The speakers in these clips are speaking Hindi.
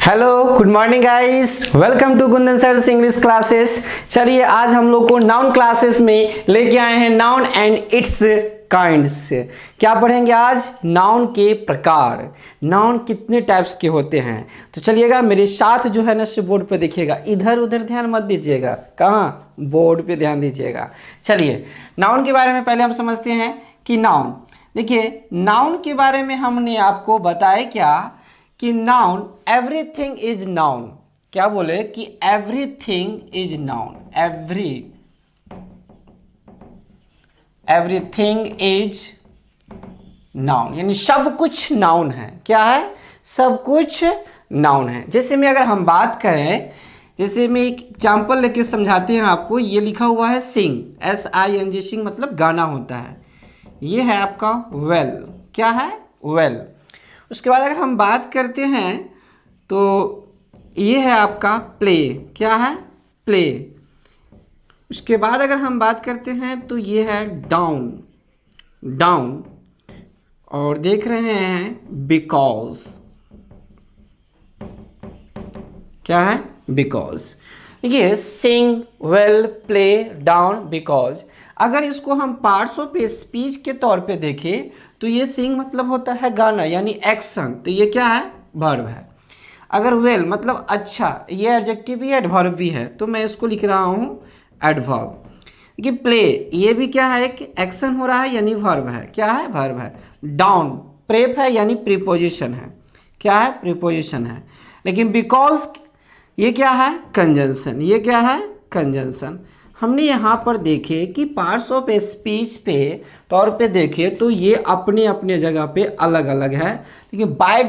Hello good morning guys, welcome to Kundan sir English classes. चलिए आज हम लोग को नाउन क्लासेस में लेके आए हैं नाउन एंड इट्स काइंड्स। क्या पढ़ेंगे आज? नाउन के प्रकार, नाउन कितने टाइप्स के होते हैं। तो चलिएगा मेरे साथ जो है ना से बोर्ड पे देखिएगा, इधर उधर ध्यान मत दीजिएगा, कहाँ बोर्ड पे ध्यान दीजिएगा। चलिए नाउन के बारे में पहले हम समझते हैं कि नाउन, देखिए नाउन के बारे में हमने आपको बताया क्या कि नाउन एवरीथिंग इज नाउन। क्या बोले कि everything is noun, everything is noun, यानी सब कुछ नाउन है। क्या है? सब कुछ नाउन है। जैसे में अगर हम बात करें, जैसे मैं एक एग्जाम्पल लेके समझाते हैं आपको। ये लिखा हुआ है सिंग, SING, सिंग मतलब गाना होता है। ये है आपका वेल, क्या है? वेल। उसके बाद अगर हम बात करते हैं तो ये है आपका प्ले, क्या है? प्ले। उसके बाद अगर हम बात करते हैं तो ये है डाउन, डाउन। और देख रहे हैं बिकॉज, क्या है? बिकॉज। देखिए सिंग, वेल, प्ले, डाउन, बिकॉज। अगर इसको हम पार्ट्स ऑफ स्पीच के तौर पे देखें तो ये सिंग मतलब होता है गाना यानी एक्शन, तो ये क्या है? वर्ब है। अगर वेल मतलब अच्छा, ये एडजेक्टिव भी है एडवर्ब भी है, तो मैं इसको लिख रहा हूँ एडवर्ब। देखिए प्ले, ये भी क्या है? एक एक्शन हो रहा है यानी वर्ब है। क्या है? वर्ब है। डाउन प्रेप है यानी प्रीपोजिशन है। क्या है? प्रीपोजिशन है। लेकिन बिकॉज ये क्या है? कंजंक्शन। ये क्या है? कंजंक्शन। हमने यहाँ पर देखे कि पार्ट्स ऑफ स्पीच पे तौर पे देखे तो ये अपने अपने जगह पे अलग अलग है, लेकिन बाय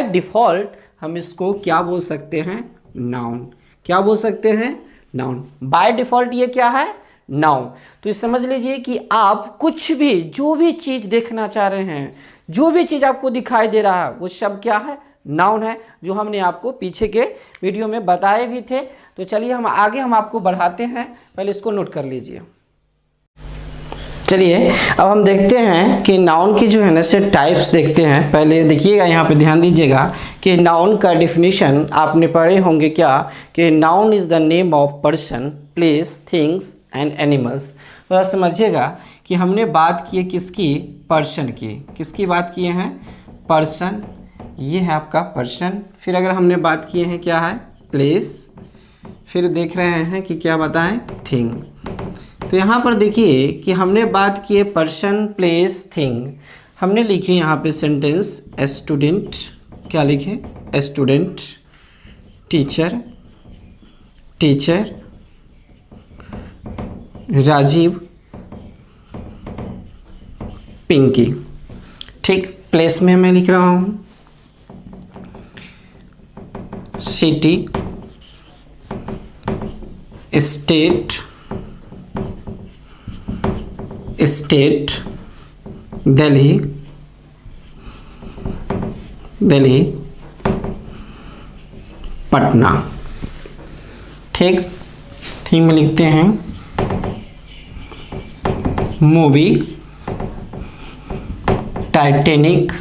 डिफ़ॉल्ट हम इसको क्या बोल सकते हैं? नाउन। क्या बोल सकते हैं? नाउन। बाय डिफ़ॉल्ट ये क्या है? नाउन। तो ये समझ लीजिए कि आप कुछ भी, जो भी चीज़ देखना चाह रहे हैं, जो भी चीज़ आपको दिखाई दे रहा है, वो सब क्या है? नाउन है, जो हमने आपको पीछे के वीडियो में बताए भी थे। तो चलिए हम आगे हम आपको बढ़ाते हैं, पहले इसको नोट कर लीजिए। चलिए अब हम देखते हैं कि नाउन की जो है ना से टाइप्स देखते हैं। पहले देखिएगा, यहाँ पे ध्यान दीजिएगा कि नाउन का डिफिनीशन आपने पढ़े होंगे क्या कि noun is the name of person, place, things and animals. थोड़ा समझिएगा कि हमने बात की है किसकी? पर्सन की। किसकी बात किए हैं? पर्सन। ये है आपका पर्सन। फिर अगर हमने बात किए हैं क्या है? प्लेस। फिर देख रहे हैं कि क्या बताएं? थिंग। तो यहाँ पर देखिए कि हमने बात की है पर्सन, प्लेस, थिंग। हमने लिखी यहाँ पे सेंटेंस स्टूडेंट। क्या लिखे? Student. Teacher, teacher. Rajiv, Pinky. ठीक। प्लेस में मैं लिख रहा हूँ city, state, state, Delhi, Delhi, Patna. ठीक। थिंग में लिखते हैं मूवी, टाइटैनिक,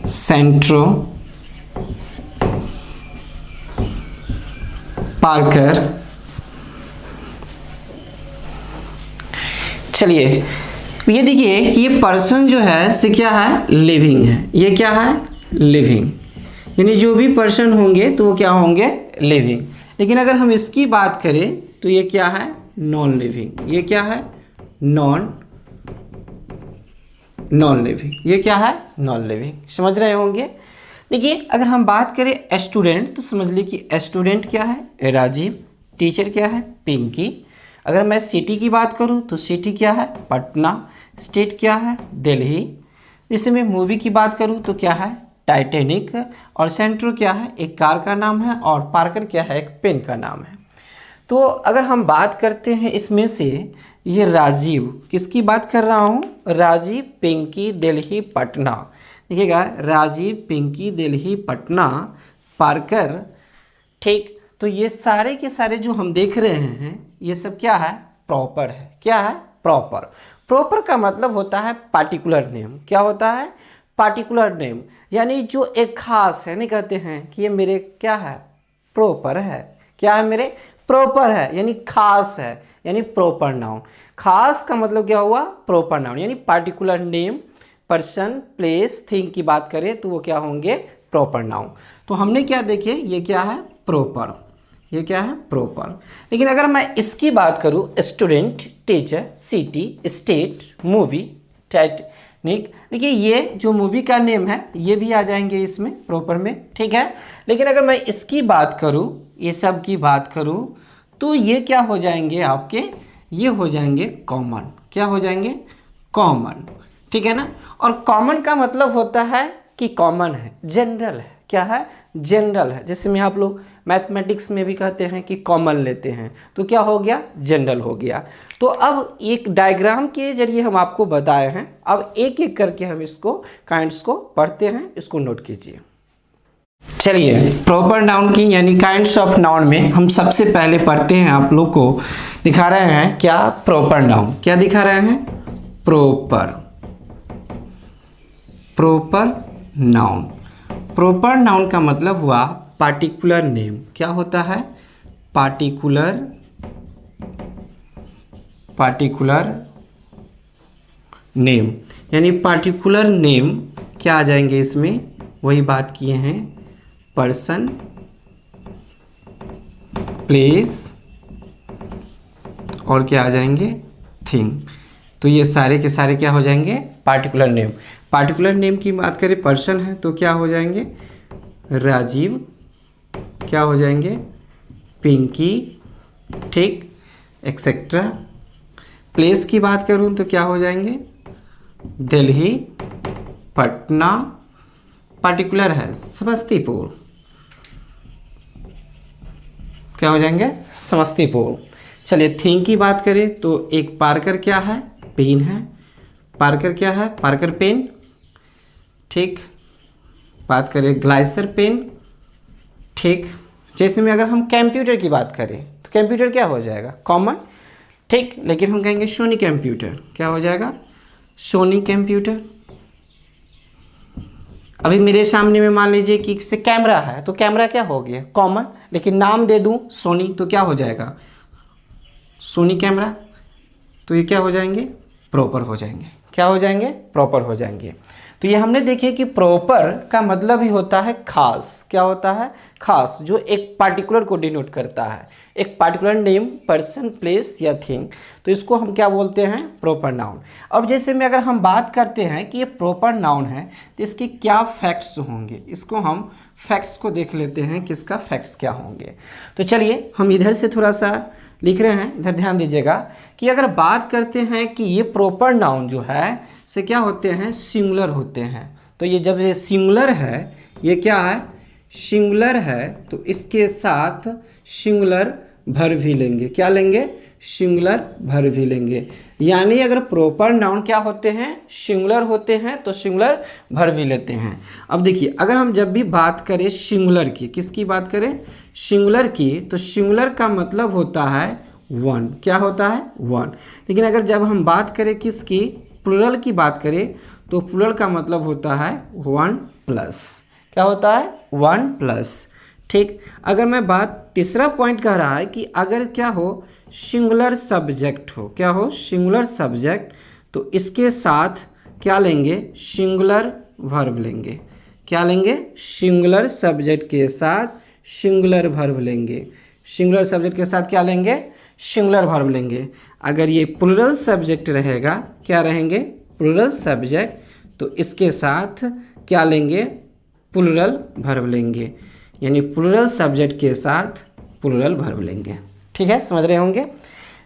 सेंट्रो, पार्कर। चलिए ये देखिए ये पर्सन जो है से क्या है? लिविंग है। ये क्या है? लिविंग, यानी जो भी पर्सन होंगे तो वो क्या होंगे? लिविंग। लेकिन अगर हम इसकी बात करें तो ये क्या है? Non living. ये क्या है? Non living. ये क्या है? Non living. समझ रहे होंगे। देखिए अगर हम बात करें स्टूडेंट तो समझ लीजिए कि स्टूडेंट क्या है? राजीव। टीचर क्या है? पिंकी। अगर मैं सिटी की बात करूं तो सिटी क्या है? पटना। स्टेट क्या है? दिल्ली। जैसे मैं मूवी की बात करूं तो क्या है? टाइटैनिक। और सेंट्रो क्या है? एक कार का नाम है। और पार्कर क्या है? एक पेन का नाम है। तो अगर हम बात करते हैं इसमें से, ये राजीव, किसकी बात कर रहा हूं? राजीव, पिंकी, दिल्ली, पटना। देखिएगा राजीव, पिंकी, दिल्ली, पटना, पार्कर। ठीक। तो ये सारे के सारे जो हम देख रहे हैं ये सब क्या है? प्रॉपर है। क्या है? प्रॉपर। प्रॉपर का मतलब होता है पार्टिकुलर नेम। क्या होता है? पार्टिकुलर नेम, यानी जो एक खास है, नहीं कहते हैं कि ये मेरे क्या है, प्रॉपर है, क्या है, मेरे प्रॉपर है, यानी खास है, यानी प्रॉपर नाउन। खास का मतलब क्या हुआ, प्रॉपर नाउन, यानी particular name, person, place, thing की बात करें तो वो क्या होंगे, प्रॉपर नाउन। तो हमने क्या देखे, ये क्या है, प्रॉपर, ये क्या है, प्रॉपर। लेकिन अगर मैं इसकी बात करूं, student, teacher, city, state, movie, Titanic, देखिए ये जो मूवी का नेम है ये भी आ जाएंगे इसमें प्रॉपर में, ठीक है। लेकिन अगर मैं इसकी बात करूं, ये सब की बात करूं, तो ये क्या हो जाएंगे आपके, ये हो जाएंगे कॉमन, क्या हो जाएंगे, कॉमन, ठीक है ना। और कॉमन का मतलब होता है कि कॉमन है, जनरल है, क्या है, जनरल है। जैसे में आप लोग मैथमेटिक्स में भी कहते हैं कि कॉमन लेते हैं, तो क्या हो गया, जनरल हो गया। तो अब एक डायग्राम के जरिए हम आपको बताए हैं, अब एक एक करके हम इसको काइंड्स को पढ़ते हैं, इसको नोट कीजिए। चलिए, प्रॉपर नाउन की यानी काइंड्स ऑफ नाउन में हम सबसे पहले पढ़ते हैं, आप लोग को दिखा रहे हैं क्या, प्रॉपर नाउन, क्या दिखा रहे हैं, proper, proper noun. Proper noun का मतलब हुआ पार्टिकुलर नेम, क्या होता है, पार्टिकुलर, पार्टिकुलर नेम, यानी पार्टिकुलर नेम क्या आ जाएंगे इसमें, वही बात किए हैं, पर्सन, प्लेस और क्या आ जाएंगे, थिंग। तो ये सारे के सारे क्या हो जाएंगे, पार्टिकुलर नेम। पार्टिकुलर नेम की बात करें, पर्सन है तो क्या हो जाएंगे, राजीव, क्या हो जाएंगे, पिंकी, ठीक, एक्सेट्रा। प्लेस की बात करूं तो क्या हो जाएंगे, दिल्ली, पटना, पार्टिकुलर है समस्तीपुर, क्या हो जाएंगे, समस्तीपुर। चलिए, थिंग की बात करें तो एक पार्कर क्या है, पेन है, पार्कर क्या है, पार्कर पेन, ठीक। बात करें ग्लाइसर पेन, ठीक। जैसे में अगर हम कंप्यूटर की बात करें तो कंप्यूटर क्या हो जाएगा, कॉमन, ठीक। लेकिन हम कहेंगे सोनी कंप्यूटर, क्या हो जाएगा, सोनी कंप्यूटर। अभी मेरे सामने में मान लीजिए कि इससे कैमरा है तो कैमरा क्या हो गया, कॉमन, लेकिन नाम दे दूं सोनी तो क्या हो जाएगा, सोनी कैमरा। तो ये क्या हो जाएंगे, प्रॉपर हो जाएंगे, क्या हो जाएंगे, प्रॉपर हो जाएंगे। तो ये हमने देखे कि प्रॉपर का मतलब ही होता है खास, क्या होता है, खास, जो एक पार्टिकुलर को डिनोट करता है, एक पार्टिकुलर नेम, पर्सन, प्लेस या थिंग। तो इसको हम क्या बोलते हैं, प्रॉपर नाउन। अब जैसे में अगर हम बात करते हैं कि ये प्रॉपर नाउन है तो इसके क्या फैक्ट्स होंगे, इसको हम फैक्ट्स को देख लेते हैं कि इसका फैक्ट्स क्या होंगे। तो चलिए हम इधर से थोड़ा सा लिख रहे हैं, इधर ध्यान दीजिएगा कि अगर बात करते हैं कि ये प्रॉपर नाउन जो है से क्या होते हैं, सिंगुलर होते हैं। तो ये जब ये सिंगुलर है, ये क्या है, सिंगुलर है, तो इसके साथ सिंगुलर भर भी लेंगे, क्या लेंगे, सिंगुलर भर भी लेंगे। यानी अगर प्रॉपर नाउन क्या होते हैं, सिंगुलर होते हैं तो सिंगुलर भर भी लेते हैं। अब देखिए, अगर हम जब भी बात करें सिंगुलर की, किसकी बात करें, सिंगुलर की, तो सिंगुलर का मतलब होता है वन, क्या होता है, वन। लेकिन अगर जब हम बात करें किसकी, प्लूरल की बात करें तो प्लूरल का मतलब होता है वन प्लस, क्या होता है, वन प्लस, ठीक। अगर मैं बात, तीसरा पॉइंट कह रहा है कि अगर क्या हो, सिंगुलर सब्जेक्ट हो, क्या हो, सिंगुलर सब्जेक्ट, तो इसके साथ क्या लेंगे, सिंगुलर वर्ब लेंगे, क्या लेंगे, सिंगुलर सब्जेक्ट के साथ सिंगुलर वर्ब लेंगे, सिंगुलर सब्जेक्ट के साथ क्या लेंगे, सिंगुलर वर्ब लेंगे। अगर ये प्लूरल सब्जेक्ट रहेगा, क्या रहेंगे, प्लूरल सब्जेक्ट, तो इसके साथ क्या लेंगे, प्लूरल वर्ब लेंगे, यानी प्लूरल सब्जेक्ट के साथ प्लूरल वर्ब लेंगे, ठीक है, समझ रहे होंगे।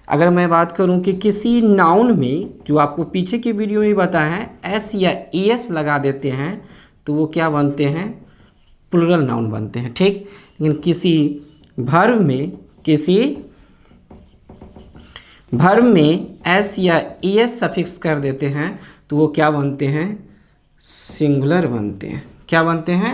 अगर मैं बात करूं कि किसी नाउन में, जो आपको पीछे की वीडियो में बताया है, एस या एस लगा देते हैं तो वो क्या बनते हैं, प्लूरल नाउन बनते हैं, ठीक। लेकिन किसी वर्ब में, किसी वर्ब में एस या एस सफिक्स कर देते हैं तो वो क्या बनते हैं, सिंगुलर बनते हैं, क्या बनते हैं,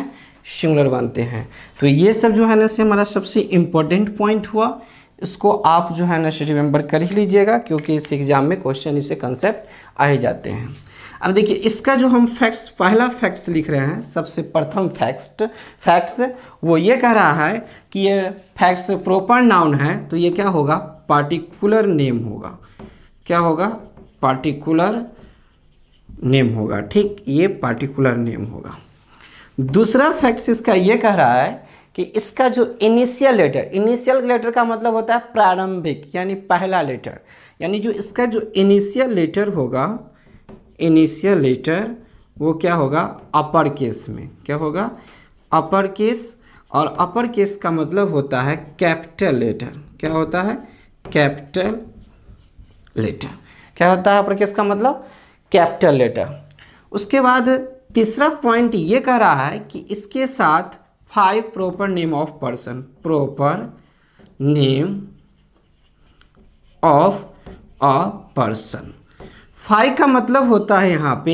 सिंगुलर बनते हैं। तो ये सब जो है ना से हमारा सबसे इम्पोर्टेंट पॉइंट हुआ, इसको आप जो है ना से रिमेंबर कर ही लीजिएगा, क्योंकि इस एग्ज़ाम में क्वेश्चन, इससे कंसेप्ट आ ही जाते हैं। अब देखिए इसका जो हम फैक्ट्स, पहला फैक्ट्स लिख रहे हैं, सबसे प्रथम फैक्ट्स वो ये कह रहा है कि ये फैक्ट्स प्रॉपर नाउन है, तो ये क्या होगा, पार्टिकुलर नेम होगा। क्या होगा, पार्टिकुलर नेम होगा। ठीक, ये पार्टिकुलर नेम होगा। दूसरा फैक्ट्स इसका ये कह रहा है कि इसका जो इनिशियल लेटर का मतलब होता है प्रारंभिक, यानी पहला लेटर, यानी जो इसका जो इनिशियल लेटर होगा, इनिशियल लेटर वो क्या होगा, अपर केस में। क्या होगा, अपर केस। और अपर केस का मतलब होता है कैपिटल लेटर। क्या होता है, कैपिटल लेटर। क्या होता है अपर केस का मतलब, कैपिटल लेटर। उसके बाद तीसरा पॉइंट ये कह रहा है कि इसके साथ 5 proper name of person, proper name of a person. 5 का मतलब होता है यहाँ पे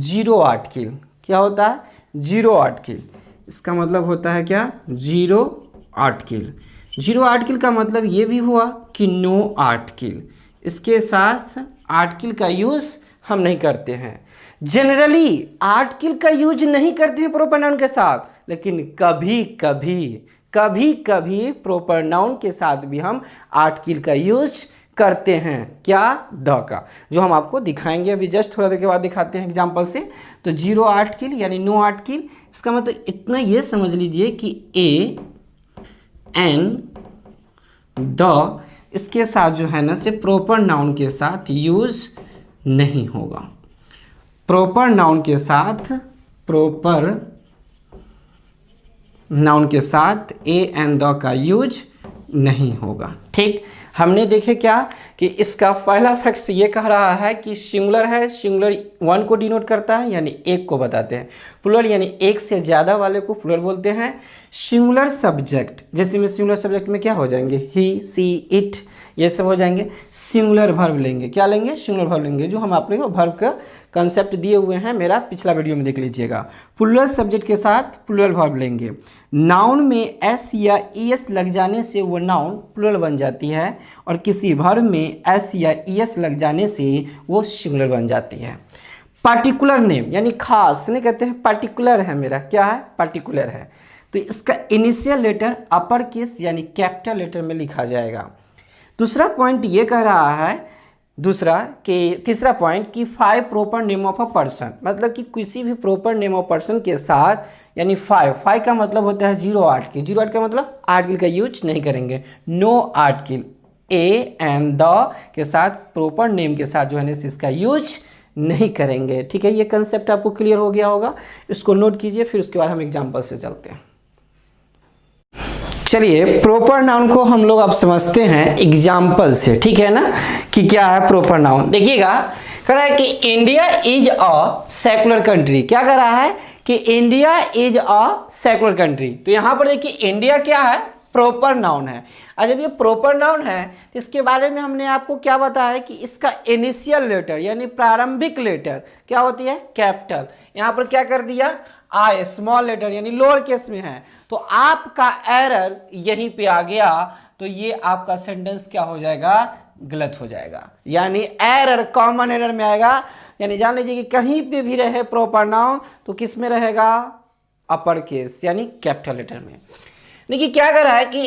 0 आर्टिकल। क्या होता है, 0 आर्टिकल। इसका मतलब होता है क्या, 0 आर्टिकल। 0 आर्टिकल का मतलब ये भी हुआ कि नो आर्टिकल। इसके साथ आर्टिकल का यूज़ हम नहीं करते हैं। जनरली आर्टिकल का यूज नहीं करते हैं प्रॉपर नाउन के साथ, लेकिन कभी कभी प्रॉपर नाउन के साथ भी हम आर्टिकल का यूज करते हैं। क्या, द का, जो हम आपको दिखाएंगे अभी, जस्ट थोड़ा देर के बाद दिखाते हैं एग्जांपल से। तो 0 आर्टिकल यानी नो आर्टिकल, इसका मतलब इतना ये समझ लीजिए कि ए एन द इसके साथ जो है ना से प्रॉपर नाउन के साथ यूज नहीं होगा। प्रॉपर नाउन के साथ, प्रॉपर नाउन के साथ ए एंड द का यूज नहीं होगा। ठीक, हमने देखे क्या कि इसका पहला फैक्ट्स ये कह रहा है कि सिंगुलर है, सिंगुलर 1 को डिनोट करता है, यानी एक को बताते हैं। प्लूरल यानी एक से ज़्यादा वाले को प्लूरल बोलते हैं। सिंगुलर सब्जेक्ट, जैसे में सिंगुलर सब्जेक्ट में क्या हो जाएंगे, ही, सी, इट, ये सब हो जाएंगे। सिंगुलर वर्ब लेंगे, क्या लेंगे, सिंगुलर वर्ब लेंगे, जो हम आप लोगों को वर्ब का कंसेप्ट दिए हुए हैं, मेरा पिछला वीडियो में देख लीजिएगा। प्लूरल सब्जेक्ट के साथ प्लूरल वर्ब लेंगे। नाउन में एस या ईएस लग जाने से वो नाउन प्लूरल बन जाती है, और किसी वर्ब में एस या ईएस लग जाने से वो सिंगुलर बन जाती है। पार्टिकुलर नेम यानी खास, नहीं कहते हैं पार्टिकुलर है मेरा, क्या है, पार्टिकुलर है, तो इसका इनिशियल लेटर अपर केस यानी कैपिटल लेटर में लिखा जाएगा। दूसरा पॉइंट ये कह रहा है, तीसरा पॉइंट कि 5 proper name of a person, मतलब कि किसी भी प्रॉपर नेम ऑफ पर्सन के साथ, यानी 5 का मतलब होता है 0 आर्टिकल। 0 आर्टिकल का मतलब आर्टिकल का यूज नहीं करेंगे, no article. A and the के साथ प्रॉपर नेम के साथ जो है इसका यूज नहीं करेंगे। ठीक है, ये कंसेप्ट आपको क्लियर हो गया होगा, इसको नोट कीजिए, फिर उसके बाद हम एग्जाम्पल से चलते हैं। चलिए, प्रॉपर नाउन को हम लोग अब समझते हैं एग्जाम्पल से, ठीक है ना, कि क्या है प्रॉपर नाउन। देखिएगा, कह रहा है कि India is a secular country. क्या कह रहा है कि India is a secular country. तो यहाँ पर देखिए इंडिया क्या है, प्रॉपर नाउन है। और जब ये प्रॉपर नाउन है तो इसके बारे में हमने आपको क्या बताया कि इसका इनिशियल लेटर यानी प्रारंभिक लेटर क्या होती है, कैपिटल। यहाँ पर क्या कर दिया, आई, स्मॉल लेटर यानी लोअर केस में है, तो आपका एरर यहीं पे आ गया, तो ये आपका सेंटेंस क्या हो जाएगा, गलत हो जाएगा। यानी एरर कॉमन एरर में आएगा, यानी जान लीजिए कि कहीं पे भी रहे प्रॉपर नाउन तो किस में रहेगा, अपर केस यानी कैपिटल लेटर में। देखिए क्या कर रहा है कि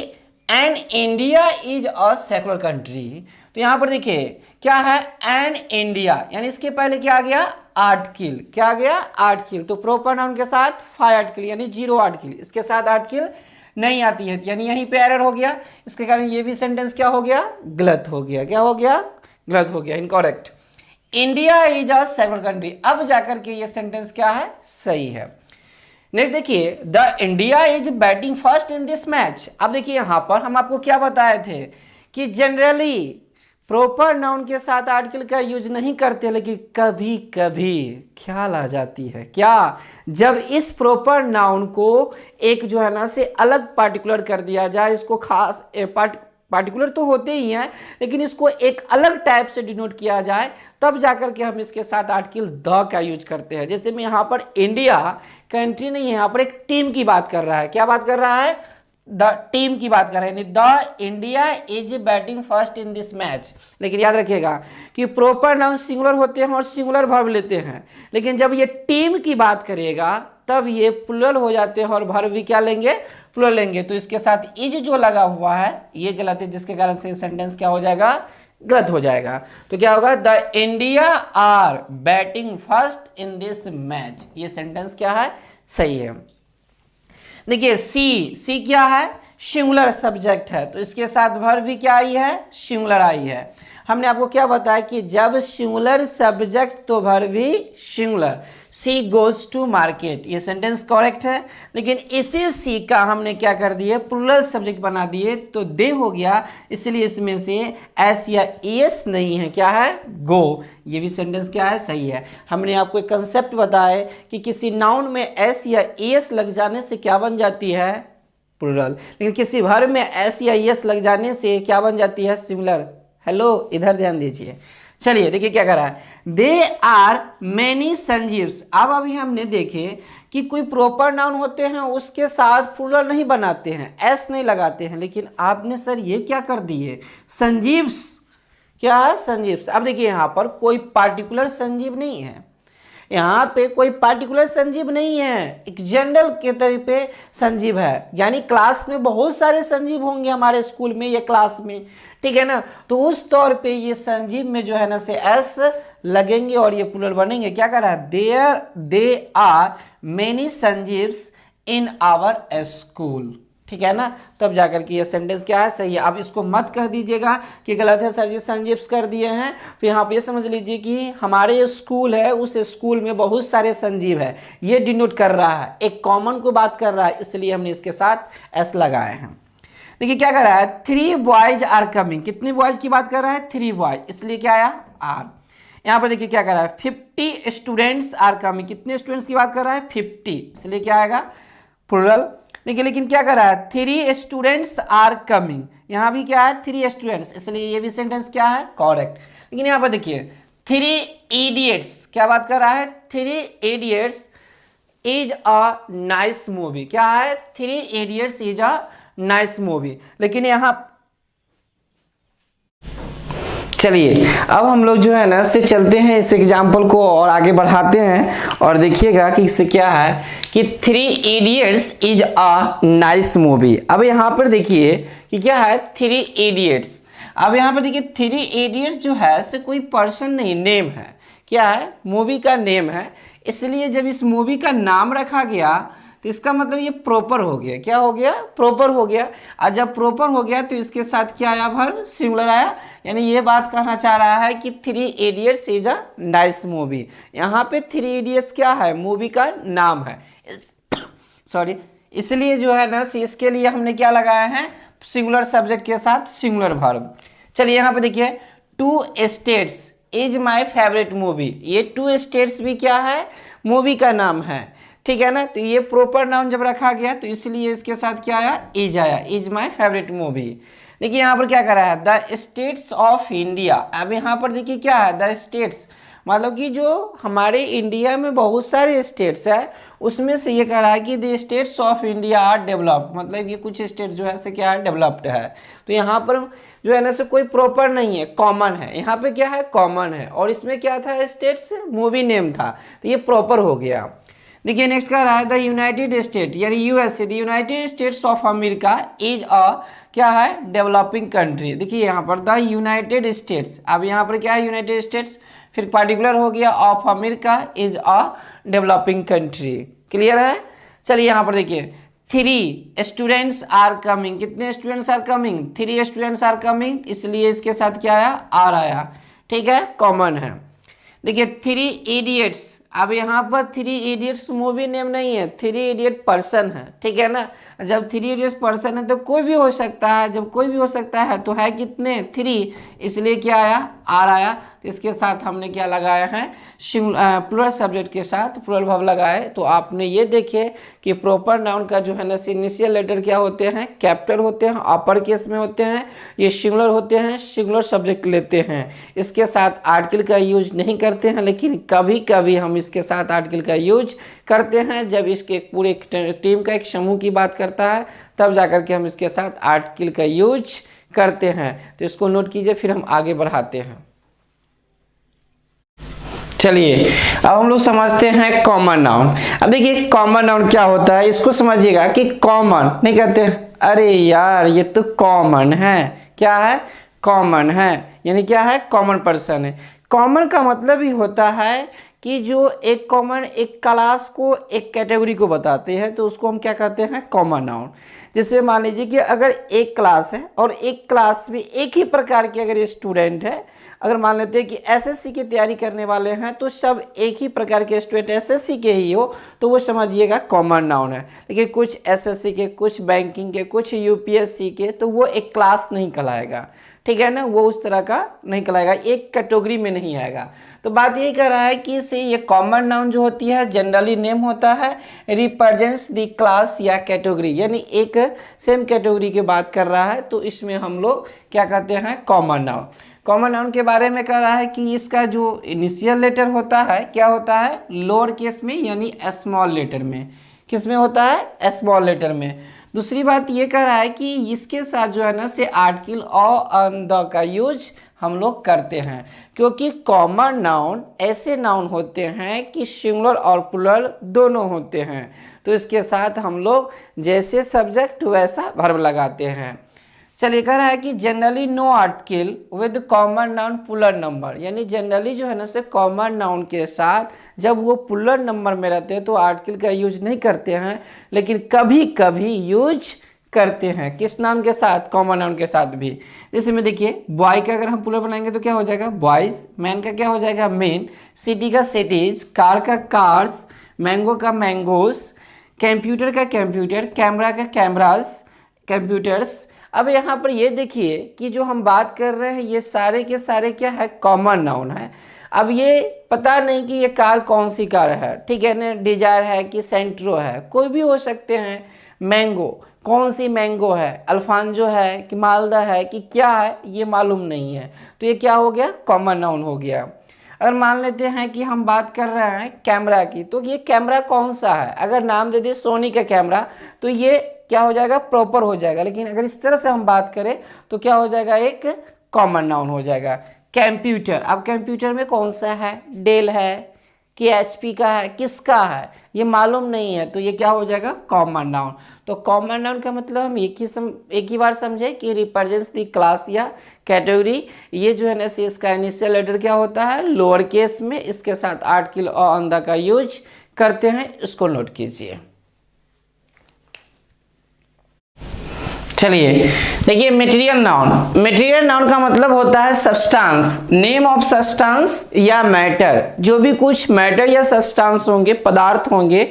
an India is a secular country, तो यहां पर देखिए क्या है, एन इंडिया यानी इसके पहले क्या आ गया, आर्टिकल। क्या आ गया, आर्टिकल। तो प्रॉपर नाउन के साथ 5 आर्टिकल यानी 0 आर्टिकल, इसके साथ आर्टिकल नहीं आती है, यानी यहीं पे एरर हो गया। इसके कारण ये भी सेंटेंस क्या हो गया, गलत हो गया। क्या हो गया, गलत हो गया, incorrect. India is a secular country, अब जाकर के ये सेंटेंस क्या है, सही है। नेक्स्ट देखिए, the India is batting first in this match. अब देखिए यहां पर हम आपको क्या बताए थे कि जनरली प्रॉपर नाउन के साथ आर्टिकल का यूज नहीं करते, लेकिन कभी कभी ख्याल आ जाती है, क्या, जब इस प्रॉपर नाउन को एक जो है ना से अलग पार्टिकुलर कर दिया जाए, इसको खास पार्टिकुलर तो होते ही हैं, लेकिन इसको एक अलग टाइप से डिनोट किया जाए, तब जाकर के हम इसके साथ आर्टिकल द का यूज करते हैं। जैसे मैं यहाँ पर इंडिया कंट्री नहीं है, यहाँ पर एक टीम की बात कर रहा है। क्या बात कर रहा है, द टीम की बात कर रहे हैं, the India is batting first in this match. लेकिन याद रखिएगा कि प्रॉपर नाउन सिंगुलर होते हैं और सिंगुलर वर्ब लेते हैं, लेकिन जब ये टीम की बात करेगा तब ये प्लूरल हो जाते हैं और वर्ब भी क्या लेंगे, प्लूरल लेंगे। तो इसके साथ इज जो लगा हुआ है ये गलत है, जिसके कारण से सेंटेंस क्या हो जाएगा, गलत हो जाएगा। तो क्या होगा, the India are batting first in this match, ये सेंटेंस क्या है, सही है। देखिए सी क्या है, सिंगुलर सब्जेक्ट है, तो इसके साथ वर्ब भी क्या आई है, सिंगुलर आई है। हमने आपको क्या बताया कि जब सिंगुलर सब्जेक्ट तो वर्ब भी singular. She goes to market, ये सेंटेंस करेक्ट है, लेकिन इसी सी का हमने क्या कर दिए, प्लूरल सब्जेक्ट बना दिए, तो दे हो गया, इसलिए इसमें से एस या एस नहीं है, क्या है, गो। ये भी सेंटेंस क्या है, सही है। हमने आपको एक कंसेप्ट बताया कि किसी नाउन में एस या एस लग जाने से क्या बन जाती है, प्लूरल, लेकिन किसी वर्ब में एस या एस लग जाने से क्या बन जाती है, सिंगुलर। हेलो, इधर ध्यान दीजिए। चलिए देखिए क्या कर रहा है, दे आर मैनी संजीव्स। अब अभी हमने देखे कि कोई प्रॉपर नाउन होते हैं उसके साथ प्लूरल नहीं बनाते हैं, एस नहीं लगाते हैं, लेकिन आपने सर ये क्या कर दिए, संजीव्स, क्या है, संजीव्स। अब देखिए यहाँ पर कोई पार्टिकुलर संजीव नहीं है, यहाँ पे कोई पार्टिकुलर संजीव नहीं है, एक जनरल के तौर पे संजीव है, यानी क्लास में बहुत सारे संजीव होंगे हमारे स्कूल में या क्लास में, ठीक है ना। तो उस तौर पे ये संजीव में जो है ना से एस लगेंगे और ये प्लूरल बनेंगे। क्या कर रहा है, they are many Sanjeevs in our school, ठीक है ना। तब जाकर के ये सेंटेंस क्या है, सही है। अब इसको मत कह दीजिएगा कि गलत है सर जी, संजीव्स कर दिए हैं। तो यहाँ पे ये समझ लीजिए कि हमारे स्कूल है, उस स्कूल में बहुत सारे संजीव है, ये डिनोट कर रहा है, एक कॉमन को बात कर रहा है, इसलिए हमने इसके साथ एस लगाए हैं। देखिए क्या कर रहा है, 3 बॉयज आर कमिंग, कितने बॉयज की बात कर रहा है, 3 बॉयज, इसलिए क्या आया, आर। यहाँ पर देखिए क्या कर रहा है, 50 स्टूडेंट्स आर कमिंग, कितने स्टूडेंट्स की बात कर रहा है, 50, इसलिए क्या आएगा, प्लूरल। देखिए लेकिन क्या कर रहा है, 3 स्टूडेंट्स आर कमिंग, यहाँ भी क्या है, 3 स्टूडेंट्स, इसलिए ये भी सेंटेंस क्या है, करेक्ट। लेकिन यहाँ पर देखिए 3 इडियट्स, क्या बात कर रहा है, 3 idiots is a nice movie, क्या है, 3 idiots is a nice movie. लेकिन यहाँ चलिए अब हम लोग जो है ना से चलते हैं इस एग्जाम्पल को और आगे बढ़ाते हैं, और देखिएगा कि इससे क्या है कि 3 idiots is a nice movie. अब यहाँ पर देखिए कि क्या है, 3 इडियट्स। अब यहाँ पर देखिए 3 इडियट्स जो है से कोई पर्सन नहीं, नेम है, क्या है, मूवी का नेम है, इसलिए जब इस मूवी का नाम रखा गया तो इसका मतलब ये प्रॉपर हो गया, क्या हो गया, प्रॉपर हो गया। और जब प्रॉपर हो गया तो इसके साथ क्या आया, वर्ब सिंगुलर आया, यानी ये बात कहना चाह रहा है कि 3 idiots is a nice movie. यहाँ पे 3 इडियट्स क्या है, मूवी का नाम है, सॉरी, इसलिए जो है ना इसके लिए हमने क्या लगाया है, सिंगुलर सब्जेक्ट के साथ सिंगुलर वर्ब। चलिए यहाँ पे देखिए 2 states is my favourite movie, ये 2 स्टेट्स भी क्या है, मूवी का नाम है, ठीक है ना। तो ये प्रॉपर नाउन जब रखा गया तो इसलिए इसके साथ क्या आया, इज आया, इज माई फेवरेट मूवी। देखिए यहाँ पर क्या कर रहा है, द स्टेट्स ऑफ इंडिया। अब यहाँ पर देखिए क्या है, द स्टेट्स, मतलब कि जो हमारे इंडिया में बहुत सारे स्टेट्स है, उसमें से ये कह रहा है कि the states of India are developed, मतलब ये कुछ स्टेट जो है से क्या है, डेवलप्ड है। तो यहाँ पर जो है ना से कोई प्रॉपर नहीं है, कॉमन है, यहाँ पे क्या है, कॉमन है, और इसमें क्या था, स्टेट्स मूवी नेम था, तो ये प्रॉपर हो गया। देखिए नेक्स्ट कह रहा है द यूनाइटेड स्टेट, यानी USA, the United states of America is अ क्या है, डेवलपिंग कंट्री। देखिए यहाँ पर द यूनाइटेड स्टेट्स, अब यहाँ पर क्या है, यूनाइटेड स्टेट्स, फिर पार्टिकुलर हो गया, of America is a developing country, clear है। चलिए यहाँ पर देखिए 3 स्टूडेंट्स आर कमिंग, कितने students are coming, 3 students are coming, इसलिए इसके साथ क्या आया, आर आया, ठीक है, कॉमन है। देखिए 3 इडियट्स, अब यहाँ पर 3 इडियट्स मूवी नेम नहीं है, 3 इडियट पर्सन है, ठीक है ना। जब 3 इडियट्स पर्सन है तो कोई भी हो सकता है, जब कोई भी हो सकता है तो है कितने, 3, इसलिए क्या आया, आर आया। तो इसके साथ हमने क्या लगाया है, प्लूरल सब्जेक्ट के साथ प्लूरल वर्ब लगाए। तो आपने ये देखे कि प्रॉपर नाउन का जो है ना इनिशियल लेटर क्या होते हैं, कैपिटल होते हैं, अपर केस में होते हैं, ये सिंगुलर होते हैं, सिंगुलर सब्जेक्ट लेते हैं, इसके साथ आर्टिकल का यूज नहीं करते हैं, लेकिन कभी कभी हम इसके साथ आर्टिकल का यूज करते हैं जब इसके पूरे टीम का एक समूह की बात करता है तब जाकर के हम इसके साथ आर्टिकल का यूज करते हैं। तो इसको नोट कीजिए, फिर हम आगे बढ़ाते हैं। चलिए अब हम लोग समझते हैं कॉमन नाउन। अब देखिए कॉमन नाउन क्या होता है, इसको समझिएगा कि कॉमन नहीं कहते हैं, अरे यार ये तो कॉमन है, क्या है, कॉमन है, यानी क्या है, कॉमन पर्सन है। कॉमन का मतलब ही होता है कि जो एक कॉमन एक क्लास को एक कैटेगरी को बताते हैं तो उसको हम क्या कहते हैं, कॉमन नाउन। जैसे मान लीजिए कि अगर एक क्लास है और एक क्लास में एक ही प्रकार के अगर स्टूडेंट है, अगर मान लेते हैं कि एसएससी की तैयारी करने वाले हैं तो सब एक ही प्रकार के स्टूडेंट एसएससी के ही हो तो वो समझिएगा कॉमन नाउन है। लेकिन कुछ एसएससी के, कुछ बैंकिंग के, कुछ यूपीएससी के, तो वो एक क्लास नहीं कहलाएगा, ठीक है ना, वो उस तरह का नहीं कहलाएगा, एक कैटेगरी में नहीं आएगा। तो बात यही कर रहा है कि से ये कॉमन नाउन जो होती है जनरली नेम होता है रिप्रेजेंट्स द क्लास या कैटेगरी, यानी एक सेम कैटेगरी की बात कर रहा है तो इसमें हम लोग क्या कहते हैं, कॉमन नाउन। कॉमन नाउन के बारे में कह रहा है कि इसका जो इनिशियल लेटर होता है क्या होता है, लोअर केस में यानी स्मॉल लेटर में। किस में होता है, स्मॉल लेटर में। दूसरी बात ये कह रहा है कि इसके साथ जो है ना से आर्टिकल और द का यूज हम लोग करते हैं, क्योंकि कॉमन नाउन ऐसे नाउन होते हैं कि सिंगुलर और प्लूरल दोनों होते हैं, तो इसके साथ हम लोग जैसे सब्जेक्ट वैसा वर्ब लगाते हैं। चलिए कह रहा है कि generally no article with common noun plural number, यानी जनरली जो है ना से कॉमन नाउन के साथ जब वो प्लूरल नंबर में रहते हैं तो आर्टिकल का यूज नहीं करते हैं, लेकिन कभी कभी यूज करते हैं। किस नाउन के साथ, कॉमन नाउन के साथ भी। जैसे में देखिए बॉय का अगर हम प्लूरल बनाएंगे तो क्या हो जाएगा, बॉयज। मैन का क्या हो जाएगा, मेन। सिटी का सिटीज। कार का कार्स। मैंगो का मैंगोस। कंप्यूटर का कंप्यूटर। कैमरा का कैमरास, कंप्यूटर्स। अब यहाँ पर ये देखिए कि जो हम बात कर रहे हैं ये सारे के सारे क्या है, कॉमन नाउन है। अब ये पता नहीं कि ये कार कौन सी कार है, ठीक है ना, डिजायर है कि सेंट्रो है, कोई भी हो सकते हैं। मैंगो, कौन सी मैंगो है, अल्फांजो है कि मालदा है कि क्या है, ये मालूम नहीं है, तो ये क्या हो गया, कॉमन नाउन हो गया। अगर मान लेते हैं कि हम बात कर रहे हैं कैमरा की, तो ये कैमरा कौन सा है, अगर नाम दे दे सोनी का कैमरा तो ये क्या हो जाएगा, प्रॉपर हो जाएगा। लेकिन अगर इस तरह से हम बात करें तो क्या हो जाएगा, एक कॉमन नाउन हो जाएगा। कंप्यूटर, अब कंप्यूटर में कौन सा है, डेल है कि एचपी का है, किसका है, ये मालूम नहीं है, तो ये क्या हो जाएगा, कॉमन नाउन। तो कॉमन नाउन का मतलब हम एक ही बार समझे कि रिप्रेजेंट्स द क्लास या कैटेगरी। ये जो है ना से इसका इनिशियल लेटर क्या होता है, लोअर केस में, इसके साथ आर्टिकल और ऑन द का यूज करते हैं, इसको नोट कीजिए। चलिए देखिए मटेरियल नाउन। मटेरियल नाउन का मतलब होता है सब्सटेंस, नेम ऑफ सब्सटेंस या मैटर। जो भी कुछ मैटर या सब्सटेंस होंगे, पदार्थ होंगे,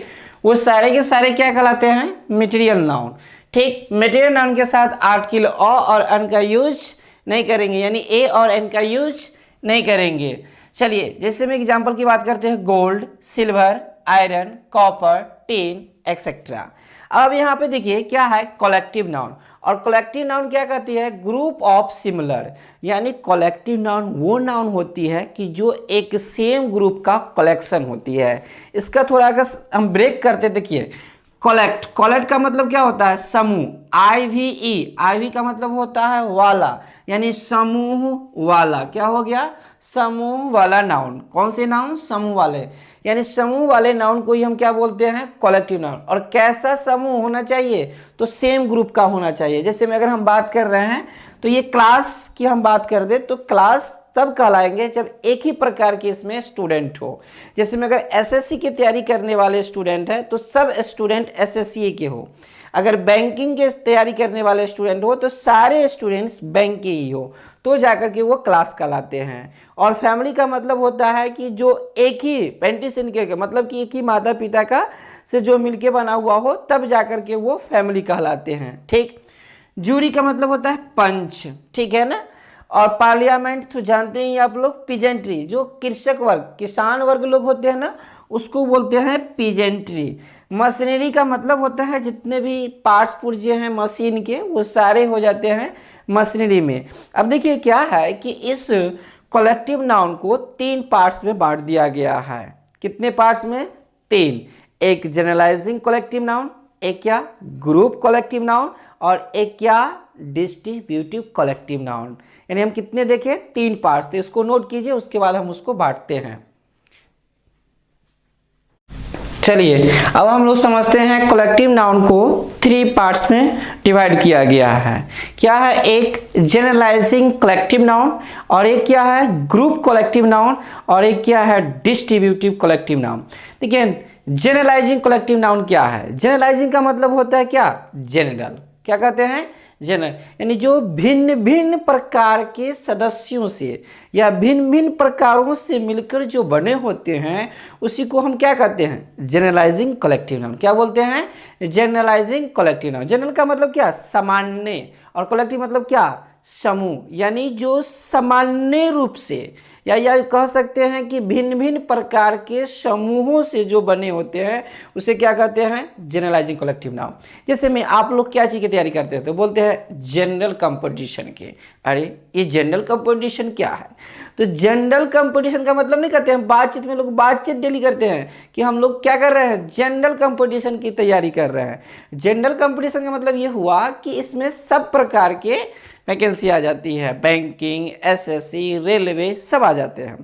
वो सारे के सारे क्या कहलाते हैं, मटेरियल नाउन। ठीक, मटेरियल नाउन के साथ आर्टिकल और अन का यूज नहीं करेंगे, यानी ए और एन का यूज नहीं करेंगे। चलिए जैसे में एग्जाम्पल की बात करते हैं, gold, silver, iron, copper, tin etcetera. अब यहाँ पे देखिए क्या है, कलेक्टिव नाउन। और कलेक्टिव नाउन क्या कहती है, ग्रुप ऑफ सिमिलर, यानी कलेक्टिव नाउन वो नाउन होती है कि जो एक सेम ग्रुप का कलेक्शन होती है। इसका थोड़ा अगर हम ब्रेक करते, देखिए कलेक्ट, कलेक्ट का मतलब क्या होता है, समूह। IVE, IV का मतलब होता है वाला, यानी समूह वाला। क्या हो गया, समूह वाला नाउन। कौन से नाउन, समूह वाले, यानी समूह वाले नाउन को ही हम क्या बोलते हैं, कलेक्टिव नाउन। और कैसा समूह होना चाहिए, तो सेम ग्रुप का होना चाहिए। जैसे में अगर हम बात कर रहे हैं तो ये क्लास की हम बात कर दे तो क्लास तब कहलाएंगे जब एक ही प्रकार के इसमें स्टूडेंट हो। जैसे में अगर एसएससी की तैयारी करने वाले स्टूडेंट है तो सब स्टूडेंट एसएससी के हो। अगर बैंकिंग के तैयारी करने वाले स्टूडेंट हो तो सारे स्टूडेंट्स बैंक के ही हो, तो जाकर के वो क्लास कहलाते हैं। और फैमिली का मतलब होता है कि जो एक ही पेंटिसन के मतलब कि एक ही माता पिता का से जो मिलके बना हुआ हो, तब जाकर के वो फैमिली कहलाते हैं। ठीक, जूरी का मतलब होता है पंच, ठीक है ना। और पार्लियामेंट तो जानते ही आप लोग, पीजेंट्री, जो कृषक वर्ग, किसान वर्ग लोग होते हैं ना, उसको बोलते हैं पीजेंट्री। मशीनरी का मतलब होता है जितने भी पार्ट्स पुर्जे हैं मशीन के, वो सारे हो जाते हैं मशीनरी में। अब देखिए क्या है कि इस कलेक्टिव नाउन को 3 पार्ट्स में बांट दिया गया है। कितने पार्ट्स में, 3। एक जनरलाइजिंग कलेक्टिव नाउन, एक क्या ग्रुप कलेक्टिव नाउन और एक क्या डिस्ट्रीब्यूटिव कलेक्टिव नाउन। यानी हम कितने देखे 3 पार्ट्स, तो इसको नोट कीजिए, उसके बाद हम उसको बांटते हैं। चलिए अब हम लोग समझते हैं कलेक्टिव नाउन को 3 पार्ट्स में डिवाइड किया गया है। क्या है, एक जनरलाइजिंग कलेक्टिव नाउन, और एक क्या है ग्रुप कलेक्टिव नाउन, और एक क्या है डिस्ट्रीब्यूटिव कलेक्टिव नाउन। देखिए जनरलाइजिंग कलेक्टिव नाउन क्या है, जनरलाइजिंग का मतलब होता है क्या जनरल, क्या कहते हैं जनरल, यानी जो भिन्न भिन्न प्रकार के सदस्यों से या भिन्न भिन्न प्रकारों से मिलकर जो बने होते हैं उसी को हम क्या कहते हैं जनरलाइजिंग कलेक्टिव नाउन। क्या बोलते हैं जनरलाइजिंग कलेक्टिव नाउन। जनरल का मतलब क्या सामान्य, और कलेक्टिव मतलब क्या समूह, यानी जो सामान्य रूप से या कह सकते हैं कि भिन्न भिन्न प्रकार के समूहों से जो बने होते हैं उसे क्या कहते हैं जनरलाइजिंग कलेक्टिव नाउन। जैसे में आप लोग क्या चीज़ की तैयारी करते हैं तो बोलते हैं जनरल कंपटीशन के, अरे ये जनरल कंपटीशन क्या है, तो जनरल कंपटीशन का मतलब नहीं कहते हैं बातचीत में, लोग बातचीत डेली करते हैं कि हम लोग क्या कर रहे हैं जनरल कंपटीशन की तैयारी कर रहे हैं। जनरल कंपटीशन का मतलब ये हुआ कि इसमें सब प्रकार के वैकेंसी आ जाती है, बैंकिंग, एसएससी, रेलवे सब आ जाते हैं।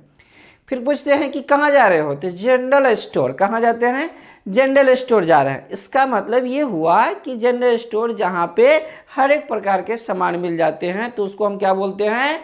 फिर पूछते हैं कि कहाँ जा रहे हो, तो जनरल स्टोर। कहाँ जाते हैं जनरल स्टोर जा रहे हैं। इसका मतलब ये हुआ कि जनरल स्टोर जहाँ पे हर एक प्रकार के सामान मिल जाते हैं तो उसको हम क्या बोलते हैं